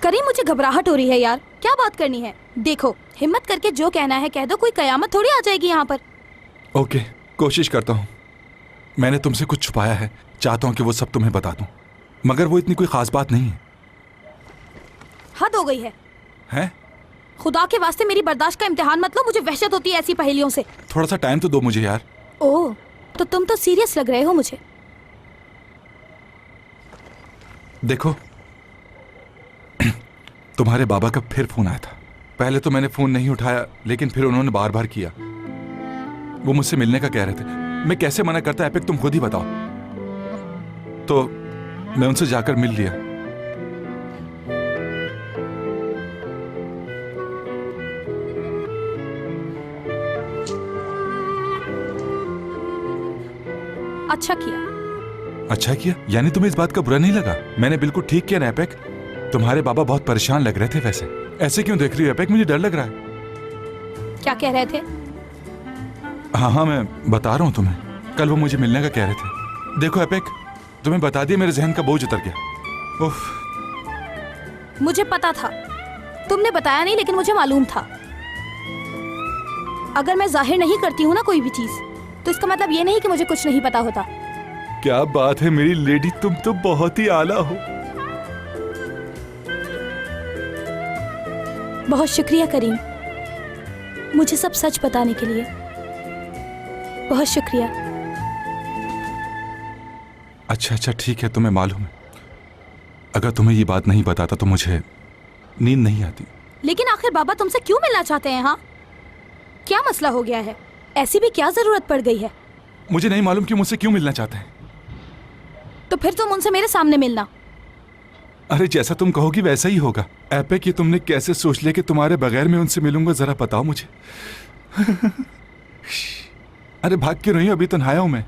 करीम, मुझे घबराहट हो रही है यार। क्या बात करनी है? देखो, हिम्मत करके जो कहना है कह दो, कोई कयामत थोड़ी आ जाएगी यहाँ पर। ओके, कोशिश करता हूँ। मैंने तुमसे कुछ छुपाया है, चाहता हूँ कि वो सब तुम्हें बता दूँ, मगर वो इतनी कोई खास बात नहीं है। हद हो गई है। हैं? खुदा के वास्ते मेरी बर्दाश्त का इम्तिहान मत लो, मुझे वहशत होती है ऐसी पहेलियों से। थोड़ा सा टाइम तो दो मुझे यार। ओह, तो तुम तो सीरियस लग रहे हो मुझे। देखो, तुम्हारे बाबा का फिर फोन आया था। पहले तो मैंने फोन नहीं उठाया, लेकिन फिर उन्होंने बार बार किया। वो मुझसे मिलने का कह रहे थे। मैं कैसे मना करता, एपिक तुम खुद ही बताओ। तो मैं उनसे जाकर मिल लिया। अच्छा किया। अच्छा किया? यानी तुम्हें इस बात का बुरा नहीं लगा? मैंने बिल्कुल ठीक किया ना एपिक? तुम्हारे बाबा बहुत परेशान लग रहे थे। वैसे ऐसे क्यों देख रही हो एपिक? मुझे डर लग रहा है। क्या कह रहे थे? हाँ, मैं बता रहा हूँ तुम्हें। कल वो मुझे मिलने का कह रहे थे। देखो एपिक, तुम्हें बता दिया, मेरे जहन का बोझ उतर गया। उफ। मुझे पता था, तुमने बताया नहीं, लेकिन मुझे मालूम था। अगर मैं जाहिर नहीं करती हूँ ना कोई भी चीज, तो इसका मतलब ये नहीं कि मुझे कुछ नहीं पता होता। क्या बात है मेरी लेडी, तुम तो बहुत ही आला हो। बहुत शुक्रिया करीम, मुझे सब सच बताने के लिए। बहुत शुक्रिया। अच्छा ठीक है, तुम्हें मालूम है, अगर तुम्हें ये बात नहीं बताता तो मुझे नींद नहीं आती। लेकिन आखिर बाबा तुमसे क्यों मिलना चाहते हैं? हाँ, क्या मसला हो गया है? ऐसी भी क्या जरूरत पड़ गई है? मुझे नहीं मालूम कि मुझसे क्यों मिलना चाहते हैं। तो फिर तुम उनसे मेरे सामने मिलना। अरे जैसा तुम कहोगी वैसा ही होगा। एपिक, कि तुमने कैसे सोच लिया कि तुम्हारे बगैर मैं उनसे मिलूंगा? जरा बताओ मुझे। अरे भाग क्यों रही हो? अभी तो नहाया हूं मैं।